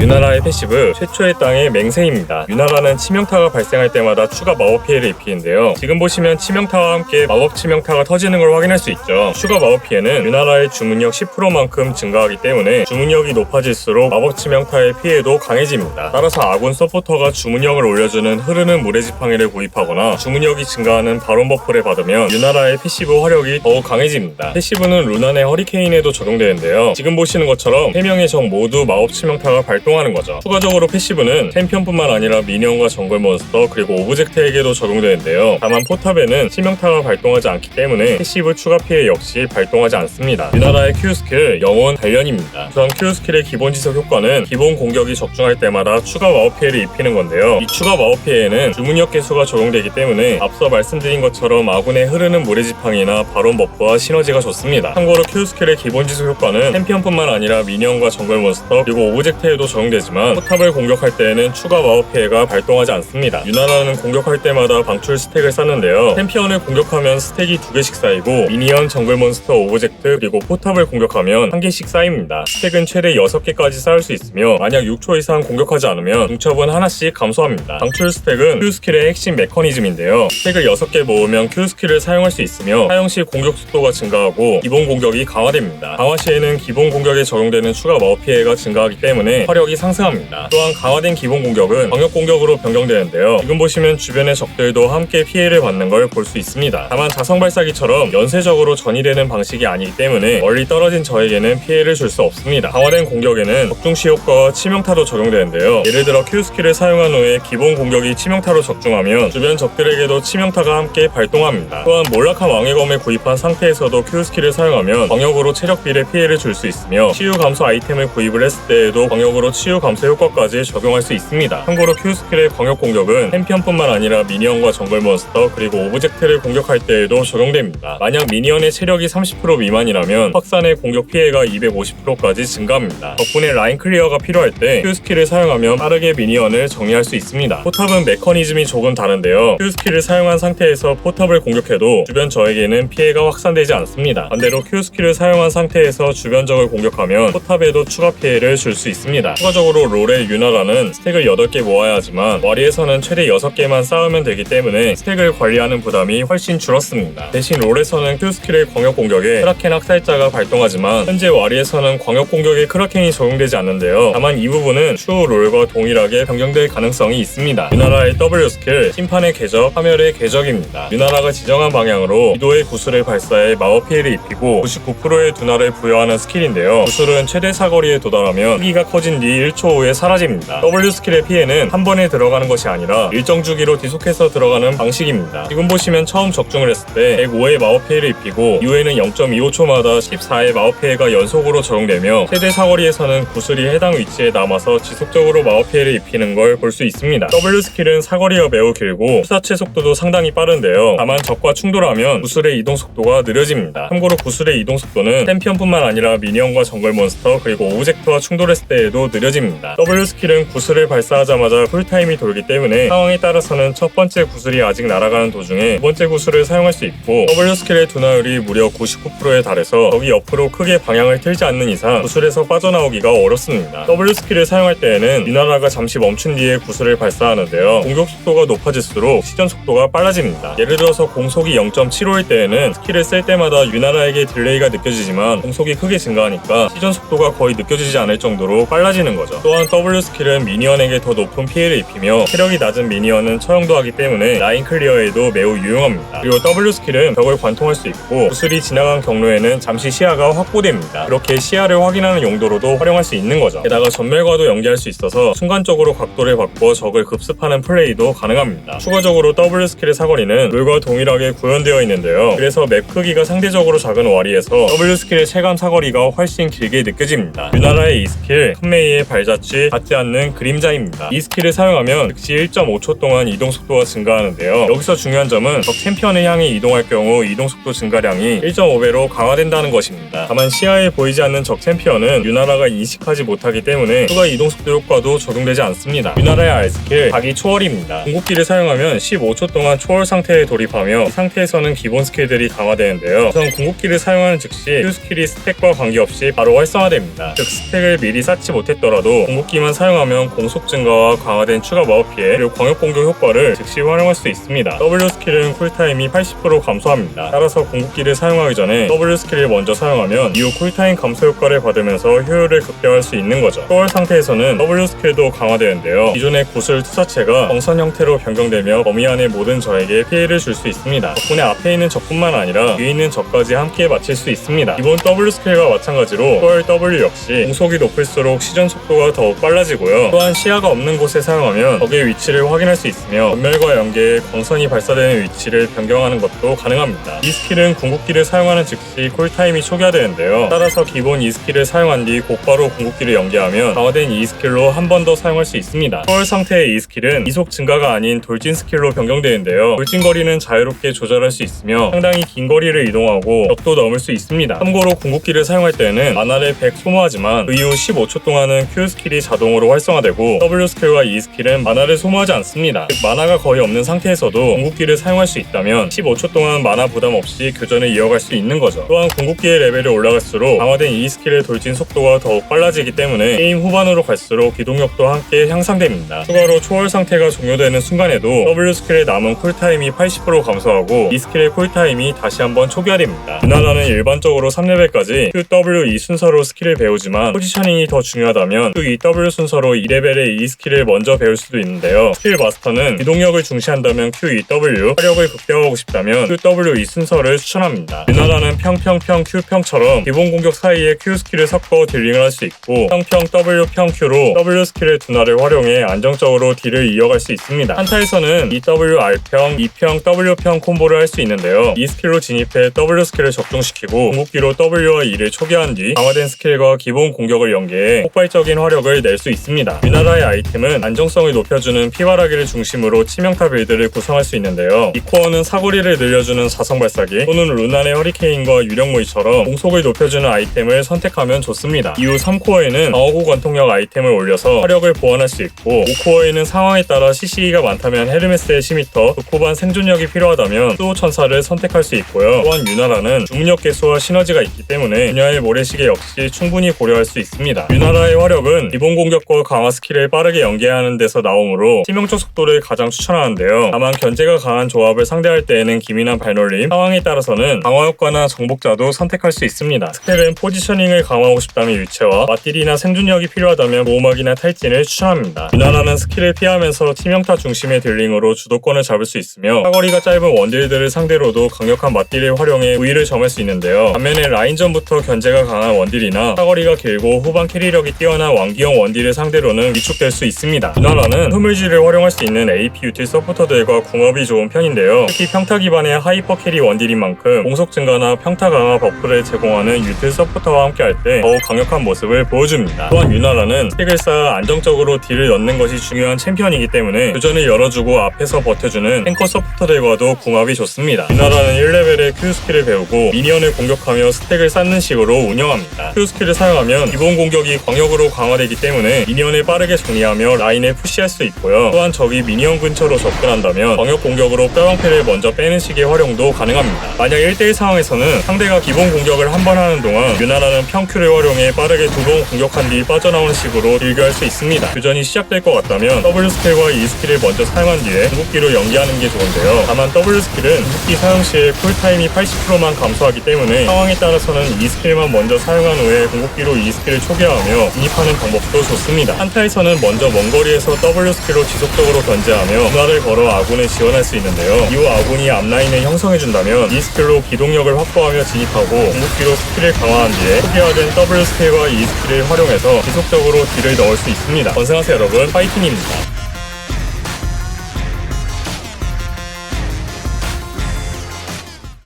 유나라의 패시브 최초의 땅의 맹세입니다. 유나라는 치명타가 발생할 때마다 추가 마법 피해를 입히는데요. 지금 보시면 치명타와 함께 마법 치명타가 터지는 걸 확인할 수 있죠. 추가 마법 피해는 유나라의 주문력 10%만큼 증가하기 때문에 주문력이 높아질수록 마법 치명타의 피해도 강해집니다. 따라서 아군 서포터가 주문력을 올려주는 흐르는 물의 지팡이를 구입하거나 주문력이 증가하는 바론 버프를 받으면 유나라의 패시브 화력이 더욱 강해집니다. 패시브는 루난의 허리케인에도 적용되는데요. 지금 보시는 것처럼 3명의 적 모두 마법 치명타가 발동하는 거죠. 추가적으로 패시브는 챔피언뿐만 아니라 미니언과 정글 몬스터 그리고 오브젝트에게도 적용되는데요. 다만 포탑에는 치명타가 발동하지 않기 때문에 패시브 추가 피해 역시 발동하지 않습니다. 유나라의 Q 스킬 영혼 단련입니다. 우선 Q 스킬의 기본 지속 효과는 기본 공격이 적중할 때마다 추가 마법 피해를 입히는 건데요. 이 추가 마법 피해에는 주문력 개수가 적용되기 때문에 앞서 말씀드린 것처럼 아군의 흐르는 물의 지팡이나 바론 버프와 시너지가 좋습니다. 참고로 Q 스킬의 기본 지속 효과는 챔피언뿐만 아니라 미니언과 정글 몬스터 그리고 오브젝트에도 적용되지만 포탑을 공격할 때에는 추가 마법 피해가 발동하지 않습니다. 유나라는 공격할 때마다 방출 스택을 쌓는데요. 챔피언을 공격하면 스택이 2개씩 쌓이고 미니언, 정글 몬스터, 오브젝트 그리고 포탑을 공격하면 1개씩 쌓입니다. 스택은 최대 6개까지 쌓을 수 있으며 만약 6초 이상 공격하지 않으면 중첩은 하나씩 감소합니다. 방출 스택은 Q 스킬의 핵심 메커니즘인데요. 스택을 6개 모으면 Q 스킬을 사용할 수 있으며 사용 시 공격 속도가 증가하고 기본 공격이 강화됩니다. 강화 시에는 기본 공격에 적용되는 추가 마법 피해가 증가하기 때문에 화력이 상승합니다. 또한 강화된 기본 공격은 광역 공격으로 변경되는데요. 지금 보시면 주변의 적들도 함께 피해를 받는 걸 볼 수 있습니다. 다만 자성 발사기처럼 연쇄적으로 전이되는 방식이 아니기 때문에 멀리 떨어진 저에게는 피해를 줄 수 없습니다. 강화된 공격에는 적중시 효과와 치명타도 적용되는데요. 예를 들어 Q 스킬을 사용한 후에 기본 공격이 치명타로 적중하면 주변 적들에게도 치명타가 함께 발동합니다. 또한 몰락한 왕의 검을 구입한 상태에서도 Q 스킬을 사용하면 광역으로 체력 비례 피해를 줄 수 있으며 치유 감소 아이템을 구입을 했을 때에도 광역으로 치유 감소 효과까지 적용할 수 있습니다. 참고로 Q 스킬의 광역 공격은 챔피언뿐만 아니라 미니언과 정글 몬스터 그리고 오브젝트를 공격할 때에도 적용됩니다. 만약 미니언의 체력이 30% 미만이라면 확산의 공격 피해가 250%까지 증가합니다. 덕분에 라인 클리어가 필요할 때 Q 스킬을 사용하면 빠르게 미니언을 정리할 수 있습니다. 포탑은 메커니즘이 조금 다른데요. Q 스킬을 사용한 상태에서 포탑을 공격해도 주변 적에게는 피해가 확산되지 않습니다. 반대로 Q 스킬을 사용한 상태에서 주변 적을 공격하면 포탑에도 추가 피해를 줄 수 있습니다. 추가적으로 롤의 유나라는 스택을 8개 모아야 하지만 와리에서는 최대 6개만 쌓으면 되기 때문에 스택을 관리하는 부담이 훨씬 줄었습니다. 대신 롤에서는 Q 스킬의 광역 공격에 크라켄 학살자가 발동하지만 현재 와리에서는 광역 공격에 크라켄이 적용되지 않는데요. 다만 이 부분은 추후 롤과 동일하게 변경될 가능성이 있습니다. 유나라의 W 스킬 심판의 궤적, 파멸의 궤적입니다. 유나라가 지정한 방향으로 기도의 구슬을 발사해 마법 피해를 입히고 99%의 둔화를 부여하는 스킬인데요. 구슬은 최대 사거리에 도달하면 크기가 커진 뒤 1초 후에 사라집니다. W 스킬의 피해는 한 번에 들어가는 것이 아니라 일정 주기로 지속해서 들어가는 방식입니다. 지금 보시면 처음 적중을 했을 때 105의 마법 피해를 입히고 이후에는 0.25초마다 14의 마법 피해가 연속으로 적용되며 최대 사거리에서는 구슬이 해당 위치에 남아서 지속적으로 마법 피해를 입히는 걸 볼 수 있습니다. W 스킬은 사거리가 매우 길고 투사체 속도도 상당히 빠른데요. 다만 적과 충돌하면 구슬의 이동 속도가 느려집니다. 참고로 구슬의 이동 속도는 챔피언뿐만 아니라 미니언과 정글 몬스터 그리고 오브젝트와 충돌했을 때에도 느려집니다. W 스킬은 구슬을 발사하자마자 쿨타임이 돌기 때문에 상황에 따라서는 첫 번째 구슬이 아직 날아가는 도중에 두 번째 구슬을 사용할 수 있고 W 스킬의 둔화율이 무려 99%에 달해서 적이 옆으로 크게 방향을 틀지 않는 이상 구슬에서 빠져나오기가 어렵습니다. W 스킬을 사용할 때에는 유나라가 잠시 멈춘 뒤에 구슬을 발사하는데요. 공격 속도가 높아질수록 시전 속도가 빨라집니다. 예를 들어서 공속이 0.75일 때에는 스킬을 쓸 때마다 유나라에게 딜레이가 느껴지지만 공속이 크게 증가하니까 시전 속도가 거의 느껴지지 않을 정도로 빨라지는 거죠. 또한 W 스킬은 미니언에게 더 높은 피해를 입히며 체력이 낮은 미니언은 처형도 하기 때문에 라인 클리어에도 매우 유용합니다. 그리고 W 스킬은 벽을 관통할 수 있고 구슬이 지나간 경로에는 잠시 시야가 확보됩니다. 이렇게 시야를 확인하는 용도로도 활용할 수 있는 거죠. 게다가 전멸과도 연계할 수 있어서 순간적으로 각도를 바꿔 적을 급습하는 플레이도 가능합니다. 추가적으로 W 스킬의 사거리는 롤과 동일하게 구현되어 있는데요. 그래서 맵 크기가 상대적으로 작은 와리에서 W 스킬의 체감 사거리가 훨씬 길게 느껴집니다. 유나라의 이 스킬, 칸메이의 발자취 터치 받지 않는 그림자입니다. 이 스킬을 사용하면 즉시 1.5초 동안 이동 속도가 증가하는데요. 여기서 중요한 점은 적 챔피언을 향해 이동할 경우 이동 속도 증가량이 1.5배로 강화된다는 것입니다. 다만 시야에 보이지 않는 적 챔피언은 유나라가 인식하지 못하기 때문에 추가 이동 속도 효과도 적용되지 않습니다. 유나라의 R스킬 각이 초월입니다. 궁극기를 사용하면 15초 동안 초월 상태에 돌입하며 이 상태에서는 기본 스킬들이 강화되는데요. 우선 궁극기를 사용하는 즉시 Q 스킬이 스택과 관계없이 바로 활성화됩니다. 즉 스택을 미리 쌓지 못했더라도 궁극기만 사용하면 공속 증가와 강화된 추가 마법 피해 그리고 광역 공격 효과를 즉시 활용할 수 있습니다. W 스킬은 쿨타임이 80% 감소합니다. 따라서 궁극기를 사용하기 전에 W 스킬을 먼저 사용하면 이후 쿨타임 감소 효과를 받으면서 효율을 극대화할 수 있는 거죠. 초월 상태에서는 W 스킬도 강화되는데요. 기존의 구슬 투사체가 정선 형태로 변경되며 범위 안의 모든 적에게 피해를 줄 수 있습니다. 덕분에 앞에 있는 적뿐만 아니라 뒤에 있는 적까지 함께 맞힐 수 있습니다. 이번 W 스킬과 마찬가지로 초월 W 역시 공속이 높을수록 시전 속도가 더욱 빨라지고요. 또한 시야가 없는 곳에 사용하면 적의 위치를 확인할 수 있으며 전멸과 연계에 광선이 발사되는 위치를 변경하는 것도 가능합니다. 이 스킬은 궁극기를 사용하는 즉시 쿨타임이 초기화되는데요. 따라서 기본 이 스킬을 사용한 뒤 곧바로 궁극기를 연계하면 강화된 이 스킬로 한 번 더 사용할 수 있습니다. 초월 상태의 이 스킬은 이속 증가가 아닌 돌진 스킬로 변경되는데요. 돌진 거리는 자유롭게 조절할 수 있으며 상당히 긴 거리를 이동하고 적도 넘을 수 있습니다. 참고로 궁극기를 사용할 때는 마나를 100 소모하지만 그 이후 15초 동안은 Q 스킬이 자동으로 활성화되고 W 스킬과 E 스킬은 마나를 소모하지 않습니다. 즉 마나가 거의 없는 상태에서도 궁극기를 사용할 수 있다면 15초 동안 마나 부담 없이 교전을 이어갈 수 있는 거죠. 또한 궁극기의 레벨이 올라갈수록 강화된 E 스킬의 돌진 속도가 더욱 빨라지기 때문에 게임 후반으로 갈수록 기동력도 함께 향상됩니다. 추가로 초월 상태가 종료되는 순간에도 W 스킬의 남은 쿨타임이 80% 감소하고 E 스킬의 쿨타임이 다시 한번 초기화됩니다. 유나라는 일반적으로 3레벨까지 QW E 순서로 스킬을 배우지만 포지셔닝이 더 중요하다면 QEW 순서로 2레벨의 E 스킬을 먼저 배울 수도 있는데요. 스킬 마스터는 기동력을 중시한다면 QEW, 화력을 극대화하고 싶다면 QWE 순서를 추천합니다. 유나라는 평평평 Q평처럼 기본 공격 사이에 Q 스킬을 섞어 딜링을 할 수 있고 평평 W평 Q로 W 스킬의 둔화를 활용해 안정적으로 딜을 이어갈 수 있습니다. 한타에서는 EW R평, E평, W평 콤보를 할 수 있는데요. 이 스킬로 진입해 W 스킬을 적중시키고 궁극기로 W와 E를 초기화한 뒤 강화된 스킬과 기본 공격을 연계해 폭발적인 화력을 낼 수 있습니다. 유나라의 아이템은 안정성을 높여주는 피바라기를 중심으로 치명타 빌드를 구성할 수 있는데요. 이 코어는 사거리를 늘려주는 사성 발사기 또는 루난의 허리케인과 유령무이처럼 공속을 높여주는 아이템을 선택하면 좋습니다. 이후 3코어에는 방어구 관통력 아이템을 올려서 화력을 보완할 수 있고 5코어에는 상황에 따라 CCE가 많다면 헤르메스의 시미터, 극호반 생존력이 필요하다면 수호천사를 선택할 수 있고요. 또한 유나라는 주문력 개수와 시너지가 있기 때문에 분야의 모래시계 역시 충분히 고려할 수 있습니다. 유나라의 화력은 기본 공격과 강화 스킬을 빠르게 연계하는 데서 나오므로 치명적 속도를 가장 추천하는데요. 다만 견제가 강한 조합을 상대할 때에는 기민한 발놀림, 상황에 따라서는 강화 효과나 정복자도 선택할 수 있습니다. 스펠은 포지셔닝을 강화하고 싶다면 유체와 맞딜이나 생존력이 필요하다면 보호막이나 탈진을 추천합니다. 유나라는 스킬을 피하면서 치명타 중심의 딜링으로 주도권을 잡을 수 있으며 사거리가 짧은 원딜들을 상대로도 강력한 맞딜을 활용해 우위를 점할 수 있는데요. 반면에 라인전부터 견제가 강한 원딜이나 사거리가 길고 후반 캐리력이 뛰어난 왕기형 원딜을 상대로는 위축될 수 있습니다. 유나라는 흐물질을 활용할 수 있는 AP 유틸 서포터들과 궁합이 좋은 편인데요. 특히 평타 기반의 하이퍼 캐리 원딜인 만큼 공속 증가나 평타 강화 버프를 제공하는 유틸 서포터와 함께할 때 더욱 강력한 모습을 보여줍니다. 또한 유나라는 스택을 쌓아 안정적으로 딜을 넣는 것이 중요한 챔피언이기 때문에 교전을 열어주고 앞에서 버텨주는 탱커 서포터들과도 궁합이 좋습니다. 유나라는 1레벨의 Q 스킬을 배우고 미니언을 공격하며 스택을 쌓는 식으로 운영합니다. Q 스킬을 사용하면 기본 공격이 광역으로 강화되기 때문에 미니언을 빠르게 정리하며 라인을 푸시할 수 있고요. 또한 적이 미니언 근처로 접근한다면 광역 공격으로 뼈방패를 먼저 빼는 식의 활용도 가능합니다. 만약 1대1 상황에서는 상대가 기본 공격을 한 번 하는 동안 유나라는 평큐를 활용해 빠르게 두 번 공격한 뒤 빠져나오는 식으로 딜교할 수 있습니다. 교전이 시작될 것 같다면 W 스킬과 E 스킬을 먼저 사용한 뒤에 궁극기로 연계하는 게 좋은데요. 다만 W 스킬은 궁극기 사용 시에 쿨타임이 80%만 감소하기 때문에 상황에 따라서는 E 스킬만 먼저 사용한 후에 궁극기로 E 스킬을 초기화하며 진입하는 방법도 좋습니다. 한타에서는 먼저 먼 거리에서 W 스킬로 지속적으로 견제하며 분화를 걸어 아군을 지원할 수 있는데요. 이후 아군이 앞라인을 형성해준다면 E 스킬로 기동력을 확보하며 진입하고 궁극기로 스킬을 강화한 뒤에 초기화된 W 스킬과 E 스킬을 활용해서 지속적으로 딜을 넣을 수 있습니다. 건승하세요 여러분, 파이팅입니다.